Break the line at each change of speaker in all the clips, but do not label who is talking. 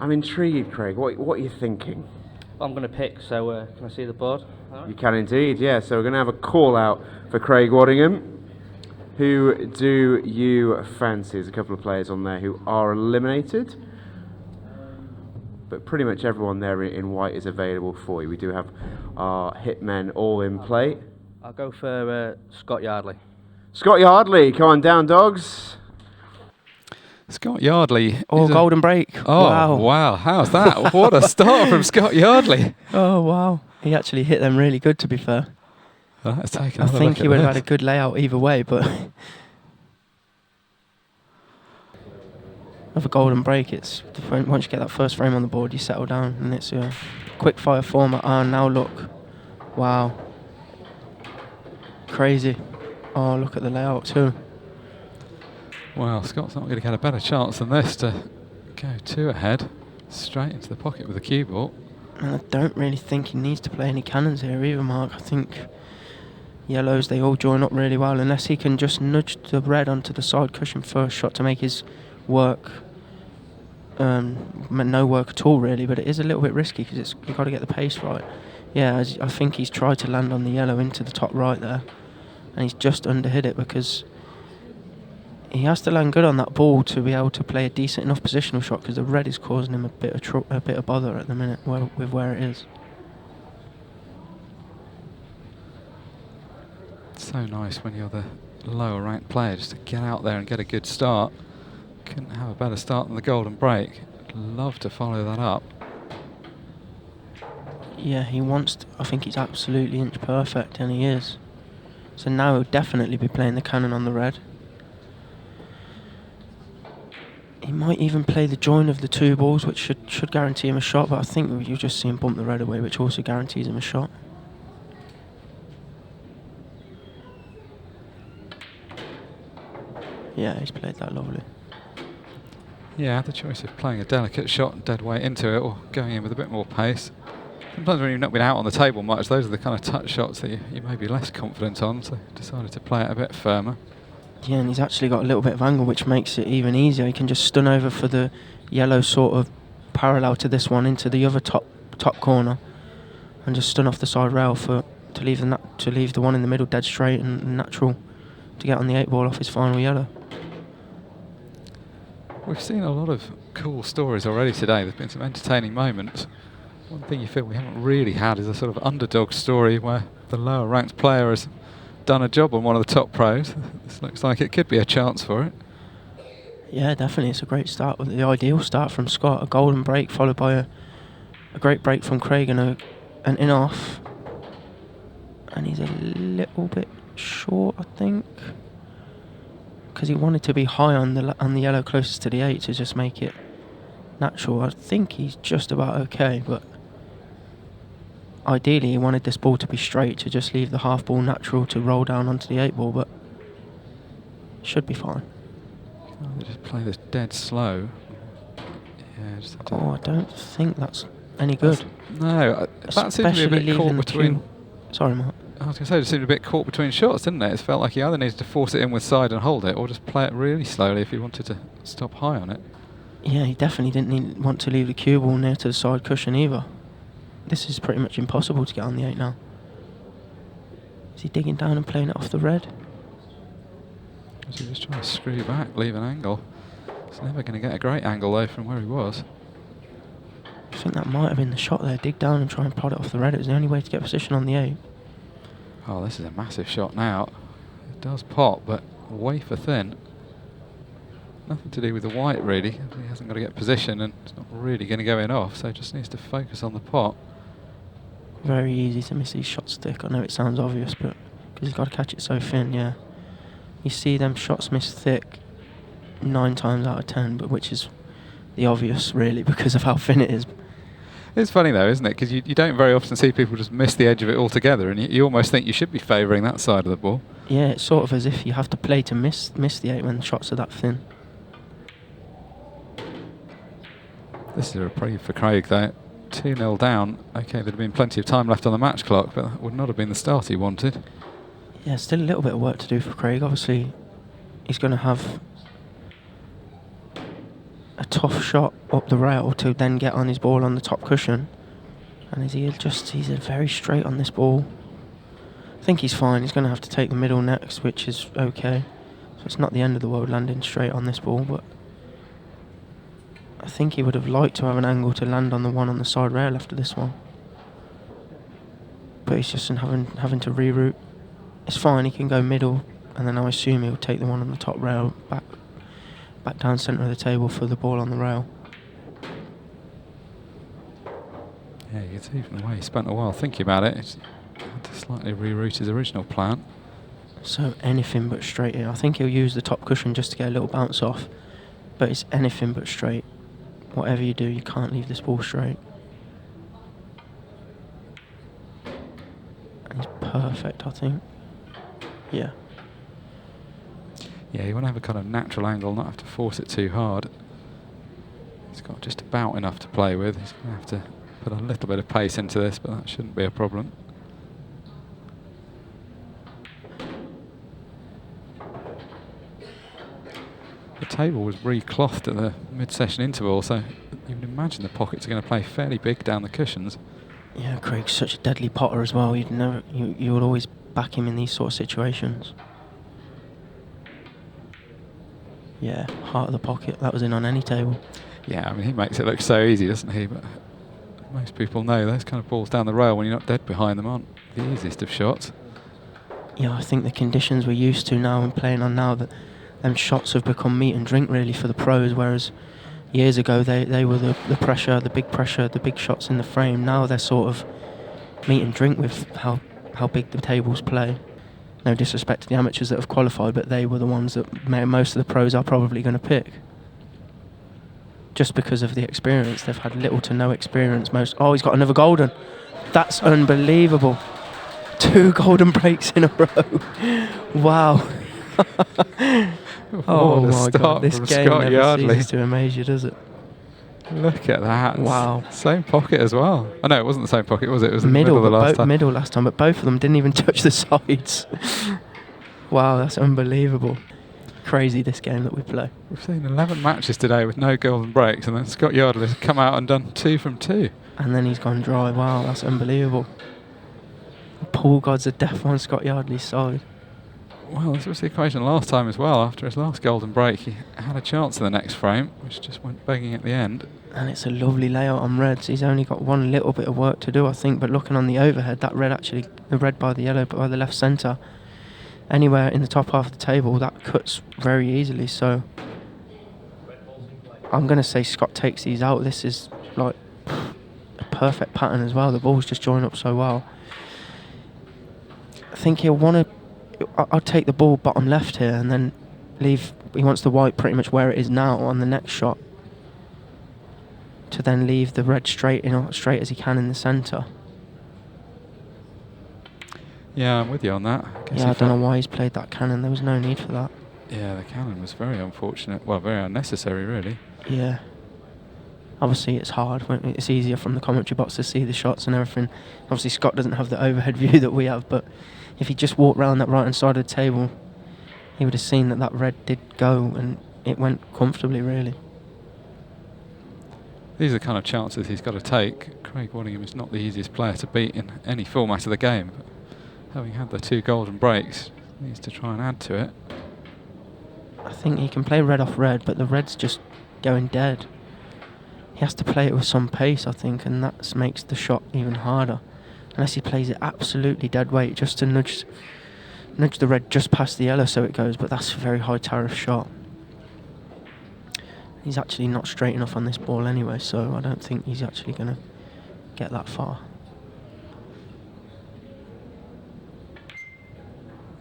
I'm intrigued, Craig. What are you thinking?
I'm going to pick, so can I see the board? Right.
You can indeed, yeah. So we're going to have a call out for Craig Waddingham. Who do you fancy? There's a couple of players on there who are eliminated. But pretty much everyone there in white is available for you. We do have our hitmen all in play.
I'll go for Scott Yardley.
Scott Yardley, come on down, dogs.
Scott Yardley.
Oh, golden break.
Oh, wow. How's that? What a start from Scott Yardley.
Oh, wow. He actually hit them really good, to be fair.
I
think he would have had a good layout either way, but with a golden break, it's once you get that first frame on the board, you settle down, and it's a quick fire format. Ah, now look. Wow. Crazy. Oh, look at the layout too.
Well, Scott's not going to get a better chance than this to go 2 ahead, straight into the pocket with the cue ball.
And I don't really think he needs to play any cannons here either, Mark. I think yellows, they all join up really well, unless he can just nudge the red onto the side cushion first shot to make his work no work at all really, but it is a little bit risky because you've got to get the pace right. Yeah, I think he's tried to land on the yellow into the top right there, and he's just underhit it because he has to land good on that ball to be able to play a decent enough positional shot, because the red is causing him a bit of bother at the minute with where it is.
So nice when you're the lower ranked player just to get out there and get a good start. Couldn't have a better start than the golden break. Love to follow that up.
Yeah, he wants to, I think he's absolutely inch perfect, and he is. So now he'll definitely be playing the cannon on the red. He might even play the join of the 2 balls, which should guarantee him a shot, but I think you'll just see him bump the red away, which also guarantees him a shot. Yeah, he's played that lovely.
Yeah, the choice of playing a delicate shot dead weight into it or going in with a bit more pace. Sometimes when you've not been out on the table much, those are the kind of touch shots that you may be less confident on, so decided to play it a bit firmer.
Yeah, and he's actually got a little bit of angle, which makes it even easier. He can just stun over for the yellow sort of parallel to this one into the other top corner, and just stun off the side rail to leave the one in the middle dead straight and natural to get on the 8 ball off his final yellow.
We've seen a lot of cool stories already today. There's been some entertaining moments. One thing you feel we haven't really had is a sort of underdog story where the lower ranked player has done a job on one of the top pros. This looks like it could be a chance for it.
Yeah, definitely. It's a great start, the ideal start from Scott. A golden break followed by a great break from Craig and an in-off. And he's a little bit short, I think, because he wanted to be high on the yellow closest to the 8 to just make it natural. I think he's just about okay, but ideally he wanted this ball to be straight to just leave the half ball natural to roll down onto the 8 ball, but should be fine.
They just play this dead slow. Yeah, just
I don't think that's any good.
No, that seemed to be a bit caught between.
Sorry, Mark.
I was going to say, it seemed a bit caught between shots, didn't it? It felt like he either needed to force it in with side and hold it, or just play it really slowly if he wanted to stop high on it.
Yeah, he definitely didn't want to leave the cue ball near to the side cushion either. This is pretty much impossible to get on the 8 now. Is he digging down and playing it off the red?
Is he just trying to screw back, leave an angle? He's never going to get a great angle though from where he was.
I think that might have been the shot there. Dig down and try and prod it off the red. It was the only way to get position on the 8.
Oh, this is a massive shot now. It does pop, but wafer thin. Nothing to do with the white really. He hasn't got to get position and it's not really going to go in off, so just needs to focus on the pot.
Very easy to miss these shots thick. I know it sounds obvious, but because he's got to catch it so thin, yeah. You see them shots miss thick 9 times out of 10, but which is the obvious really because of how thin it is.
It's funny though, isn't it? Because you don't very often see people just miss the edge of it altogether, and you almost think you should be favouring that side of the ball.
Yeah, it's sort of as if you have to play to miss the 8 when the shots are that thin.
This is a reprieve for Craig though. 2-0 down. Okay, there'd have been plenty of time left on the match clock, but that would not have been the start he wanted.
Yeah, still a little bit of work to do for Craig. Obviously, he's going to have a tough shot up the rail to then get on his ball on the top cushion. And he's very straight on this ball. I think he's fine. He's going to have to take the middle next, which is okay. So it's not the end of the world landing straight on this ball, but I think he would have liked to have an angle to land on the one on the side rail after this one. But he's just having to reroute. It's fine, he can go middle, and then I assume he'll take the one on the top rail back down centre of the table for the ball on the rail.
Yeah, you can see from the way he spent a while thinking about it, he's had to slightly reroute his original plan.
So anything but straight here. I think he'll use the top cushion just to get a little bounce off, but it's anything but straight. Whatever you do, you can't leave this ball straight. And he's perfect, I think. Yeah.
Yeah, you want to have a kind of natural angle, not have to force it too hard. He's got just about enough to play with. He's going to have to put a little bit of pace into this, but that shouldn't be a problem. The table was reclothed at the mid-session interval, so you would imagine the pockets are going to play fairly big down the cushions.
Yeah, Craig's such a deadly potter as well. You would always back him in these sort of situations. Yeah, heart of the pocket. That was in on any table.
Yeah, I mean, he makes it look so easy, doesn't he? But most people know those kind of balls down the rail when you're not dead behind them aren't the easiest of shots.
Yeah, I think the conditions we're used to now and playing on now, that them shots have become meat and drink really for the pros, whereas years ago they were the pressure, the big shots in the frame. Now they're sort of meat and drink with how big the tables play. No disrespect to the amateurs that have qualified, but they were the ones that most of the pros are probably going to pick. Just because of the experience. They've had little to no experience. Oh, he's got another golden. That's unbelievable. 2 golden breaks in a row. Wow. Oh my God, this game
Scott
never
Yardley.
ceases to amaze you, does it?
Look at that.
Wow.
Same pocket as well. Oh no, it wasn't the same pocket, was it? It was the middle the last time.
Middle last time, but both of them didn't even touch the sides. Wow, that's unbelievable. Crazy, this game that we play.
We've seen 11 matches today with no golden breaks, and then Scott Yardley has come out and done 2 from 2.
And then he's gone dry. Wow, that's unbelievable. The pool gods are deaf on Scott Yardley's side.
Well, this was the equation last time as well. After his last golden break, he had a chance in the next frame, which just went begging at the end.
And it's a lovely layout on reds. He's only got one little bit of work to do, I think, but looking on the overhead, the red by the yellow by the left centre, anywhere in the top half of the table, that cuts very easily. So I'm going to say Scott takes these out. This is like a perfect pattern as well. The ball's just joined up so well. I think he'll want to... I'll take the ball bottom left here and then leave... He wants the white pretty much where it is now on the next shot, to then leave the red straight as he can in the centre.
Yeah, I'm with you on that.
I don't know why he's played that cannon. There was no need for that.
Yeah, the cannon was very unfortunate. Well, very unnecessary, really.
Yeah. Obviously, it's hard. It's easier from the commentary box to see the shots and everything. Obviously, Scott doesn't have the overhead view that we have, but if he just walked round that right-hand side of the table, he would have seen that red did go, and it went comfortably, really.
These are the kind of chances he's got to take. Craig Waddingham is not the easiest player to beat in any format of the game. But having had the 2 golden breaks, he needs to try and add to it.
I think he can play red off red, but the red's just going dead. He has to play it with some pace, I think, and that makes the shot even harder. Unless he plays it absolutely dead weight, just to nudge the red just past the yellow so it goes, but that's a very high tariff shot. He's actually not straight enough on this ball anyway, so I don't think he's actually going to get that far.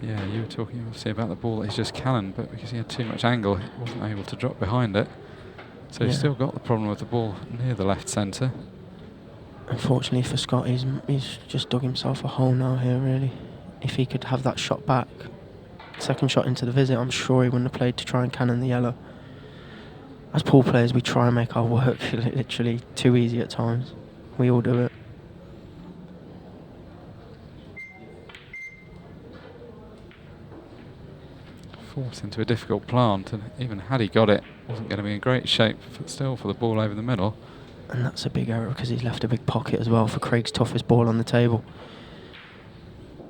Yeah, you were talking obviously about the ball that he's just cannoned, but because he had too much angle, he wasn't able to drop behind it. So he's still got the problem with the ball near the left centre.
Unfortunately for Scott, he's just dug himself a hole now here, really. If he could have that shot back, second shot into the visit, I'm sure he wouldn't have played to try and cannon the yellow. As pool players, we try and make our work literally too easy at times. We all do it.
Drops into a difficult plant, and even had he got it, wasn't going to be in great shape still for the ball over the middle.
And that's a big error because he's left a big pocket as well for Craig's toughest ball on the table.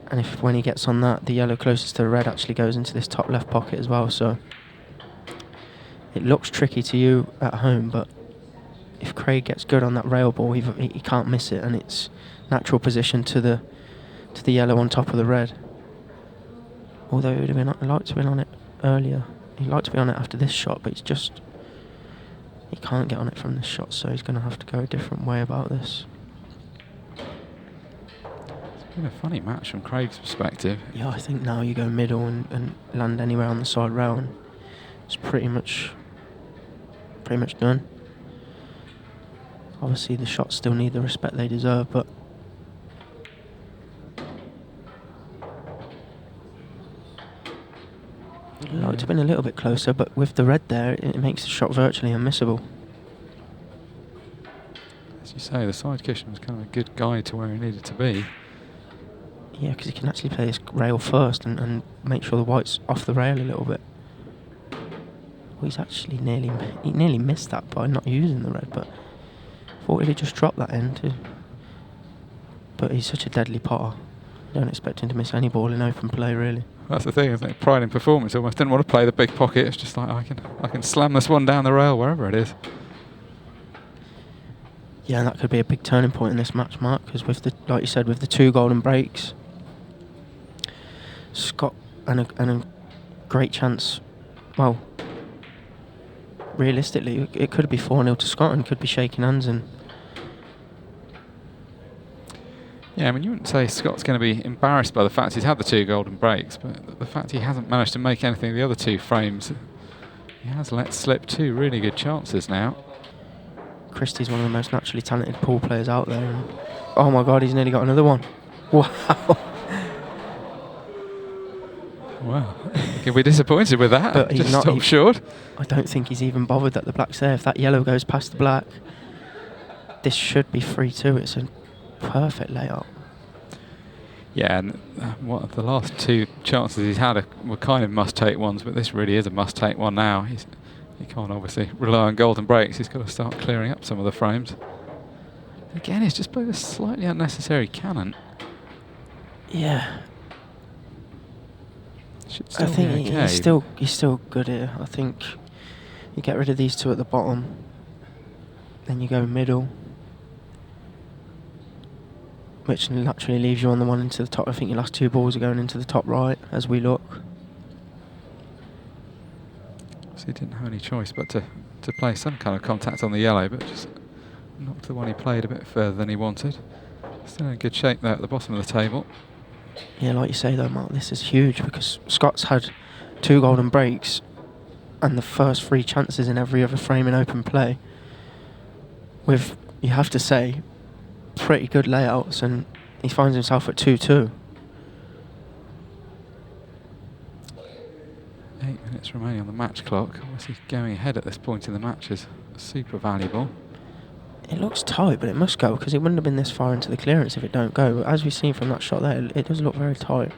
And if when he gets on that, the yellow closest to the red actually goes into this top left pocket as well. So it looks tricky to you at home, but if Craig gets good on that rail ball, he can't miss it, and it's natural position to the yellow on top of the red. Although he would have been liked to have been on it earlier. He'd like to be on it after this shot, but he can't get on it from this shot, so he's going to have to go a different way about this.
It's been a funny match from Craig's perspective.
Yeah, I think now you go middle and land anywhere on the side rail, and it's pretty much done. Obviously the shots still need the respect they deserve, but I'd like to have been a little bit closer, but with the red there, it makes the shot virtually unmissable.
As you say, the side cushion was kind of a good guide to where he needed to be.
Yeah, because he can actually play this rail first and make sure the white's off the rail a little bit. Well, he's actually nearly missed that by not using the red, but thought he'd just drop that in too. But he's such a deadly potter. Don't expect him to miss any ball in open play, really.
That's the thing, isn't it? Pride in performance. Almost didn't want to play the big pocket. It's just like I can slam this one down the rail wherever it is.
Yeah, and that could be a big turning point in this match, Mark, because like you said, with the 2 golden breaks, Scott and a great chance. Well, realistically, it could be 4-0 to Scotland. Could be shaking hands and.
Yeah, I mean, you wouldn't say Scott's going to be embarrassed by the fact he's had the 2 golden breaks, but the fact he hasn't managed to make anything of the other 2 frames, he has let slip 2 really good chances now.
Christie's one of the most naturally talented pool players out there. And oh my God, he's nearly got another one. Wow.
Well, he can be disappointed with that.
But he's
just
not
stop short.
I don't think he's even bothered that the black's there. If that yellow goes past the black, this should be 3-2. It's a perfect layout.
Yeah, and what the last 2 chances he's had were kind of must-take ones, but this really is a must-take one now. He can't obviously rely on golden breaks. He's got to start clearing up some of the frames. Again, he's just played a slightly unnecessary cannon.
Yeah.
Should still
I think
be okay.
he's still good here. I think you get rid of these 2 at the bottom, then you go middle, which naturally leaves you on the one into the top. I think your last 2 balls are going into the top right as we look.
So he didn't have any choice but to play some kind of contact on the yellow, but just knocked the one he played a bit further than he wanted. Still in good shape there at the bottom of the table.
Yeah, like you say though, Mark, this is huge because Scott's had 2 golden breaks and the first 3 chances in every other frame in open play with, you have to say, pretty good layouts, and he finds himself at 2-2.
8 minutes remaining on the match clock. Obviously going ahead at this point in the match is super valuable.
It looks tight, but it must go because it wouldn't have been this far into the clearance if it don't go. But as we've seen from that shot there, it does look very tight.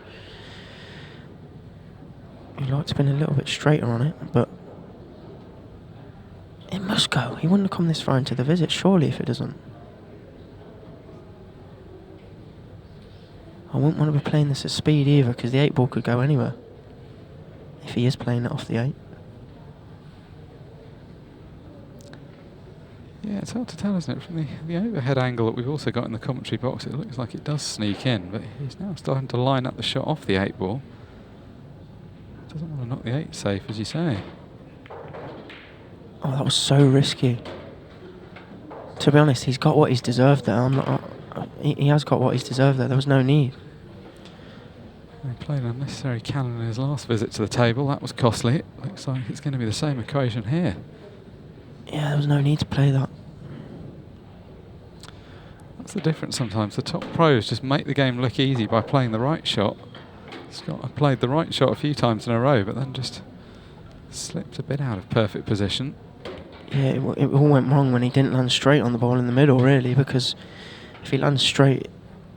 You'd like to have been a little bit straighter on it, but it must go. He wouldn't have come this far into the visit, surely, if it doesn't. I wouldn't want to be playing this at speed either because the 8 ball could go anywhere if he is playing it off the 8.
Yeah, it's hard to tell, isn't it? From the overhead angle that we've also got in the commentary box, it looks like it does sneak in, but he's now starting to line up the shot off the 8 ball. Doesn't want to knock the 8 safe, as you say.
Oh, that was so risky. To be honest, he's got what he's deserved there. He has got what he's deserved there. There was no need.
He played an unnecessary cannon in his last visit to the table. That was costly. It looks like it's going to be the same equation here.
Yeah, there was no need to play that.
That's the difference sometimes. The top pros just make the game look easy by playing the right shot. Scott played the right shot a few times in a row, but then just slipped a bit out of perfect position.
Yeah, it all went wrong when he didn't land straight on the ball in the middle, really, because if he lands straight,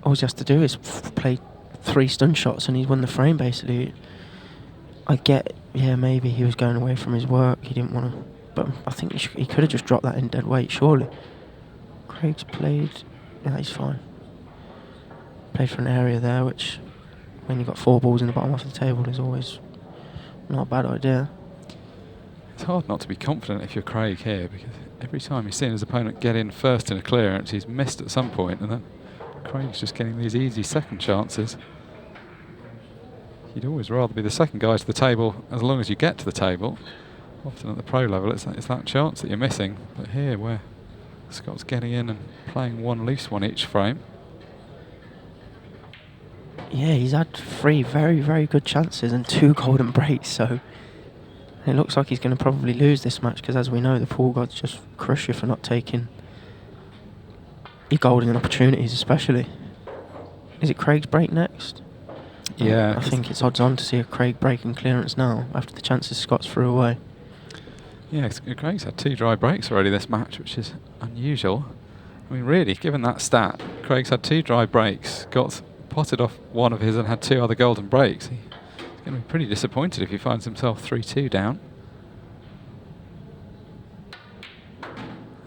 all he has to do is play 3 stun shots and he's won the frame, basically. I get Yeah, maybe he was going away from his work. He didn't want to. But I think he could have just dropped that in dead weight, surely. Craig's played. Yeah, he's fine. Played for an area there, which, when you've got 4 balls in the bottom of the table, is always not a bad idea.
It's hard not to be confident if you're Craig here, because every time he's seen his opponent get in first in a clearance, he's missed at some point, and then Craig's just getting these easy second chances. You'd always rather be the second guy to the table as long as you get to the table. Often at the pro level, it's that chance that you're missing. But here, where Scott's getting in and playing one loose one each frame.
Yeah, he's had 3 very, very good chances and 2 golden breaks, so it looks like he's going to probably lose this match, because as we know, the pool gods just crush you for not taking your golden opportunities, especially. Is it Craig's break next?
Yeah.
I think it's odds on to see a Craig breaking clearance now, after the chances Scott's threw away.
Yeah, Craig's had 2 dry breaks already this match, which is unusual. I mean, really, given that stat, Craig's had 2 dry breaks, got potted off one of his and had 2 other golden breaks. He's going to be pretty disappointed if he finds himself 3-2 down.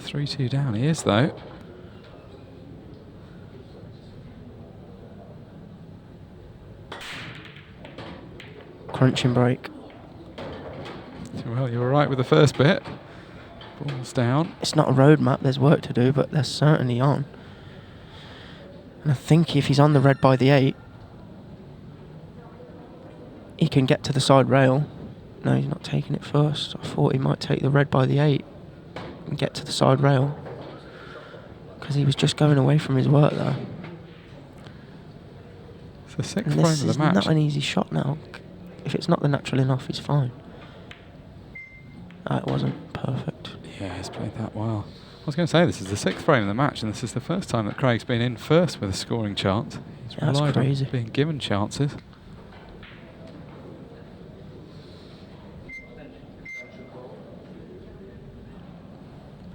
3-2 down he is, though.
Crunching break.
Well, you were right with the first bit. Ball's down.
It's not a road map, there's work to do, but they're certainly on. And I think if he's on the red by the 8, he can get to the side rail. No, he's not taking it first. I thought he might take the red by the 8 and get to the side rail, because he was just going away from his work there.
It's the 6th
And
frame
this
of
is
the match.
not an easy shot now. If it's not the natural enough, he's fine. It wasn't perfect.
Yeah, he's played that well. I was going to say, this is the 6th frame of the match, and this is the first time that Craig's been in first with a scoring chance. He's
Yeah, that's
relied
crazy.
on being given chances.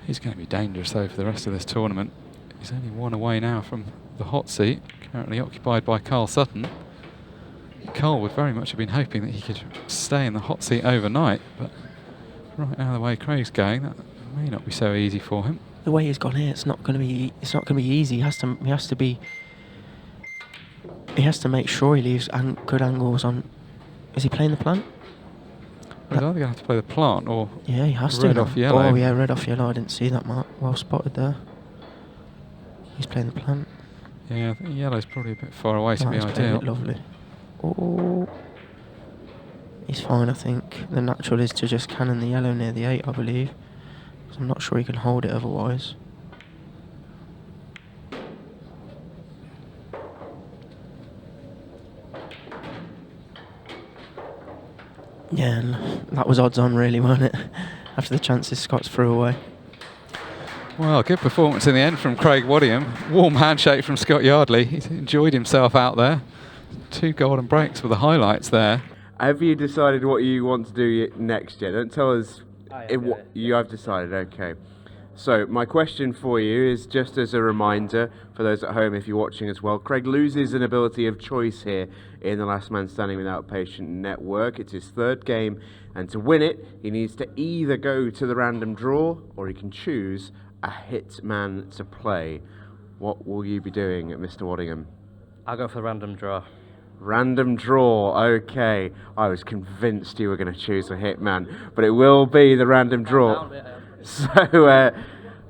He's going to be dangerous, though, for the rest of this tournament. He's only 1 away now from the hot seat, currently occupied by Carl Sutton. Carl would very much have been hoping that he could stay in the hot seat overnight, but right now the way Craig's going, that may not be so easy for him.
The way he's gone here, it's not going to be. It's not going to be easy. He has to be. He has to make sure he leaves good angles on. Is he playing the plant?
He's either going to have to play the plant or
Yeah, he has to.
red
now.
off yellow.
Oh yeah, red off yellow. I didn't see that, Mark. Well spotted there. He's playing the plant.
Yeah, I think yellow's probably a bit far away to be
He's playing
ideal.
it lovely. Oh, he's fine. I think the natural is to just cannon the yellow near the 8, I believe. 'Cause I'm not sure he can hold it otherwise. Yeah, and that was odds on, really, wasn't it? After the chances Scott's threw away.
Well, good performance in the end from Craig Waddingham. Warm handshake from Scott Yardley. He's enjoyed himself out there. 2 golden breaks were the highlights there.
Have you decided what you want to do next yet? Don't tell us. You have decided, okay. So my question for you is just as a reminder for those at home, if you're watching as well, Craig loses an ability of choice here in the Last Man Standing Without Patient Network. It's his 3rd game, and to win it, he needs to either go to the random draw or he can choose a hit man to play. What will you be doing, Mr. Waddingham?
I'll go for the random draw.
Random draw, okay. I was convinced you were going to choose a hitman, but it will be the random draw. So,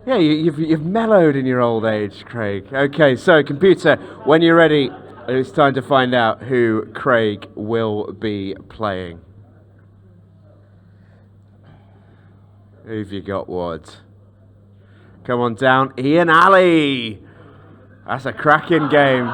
yeah, you've mellowed in your old age, Craig. Okay, so computer, when you're ready, it's time to find out who Craig will be playing. Who've you got, Wad? Come on down, Ian Alley. That's a cracking game.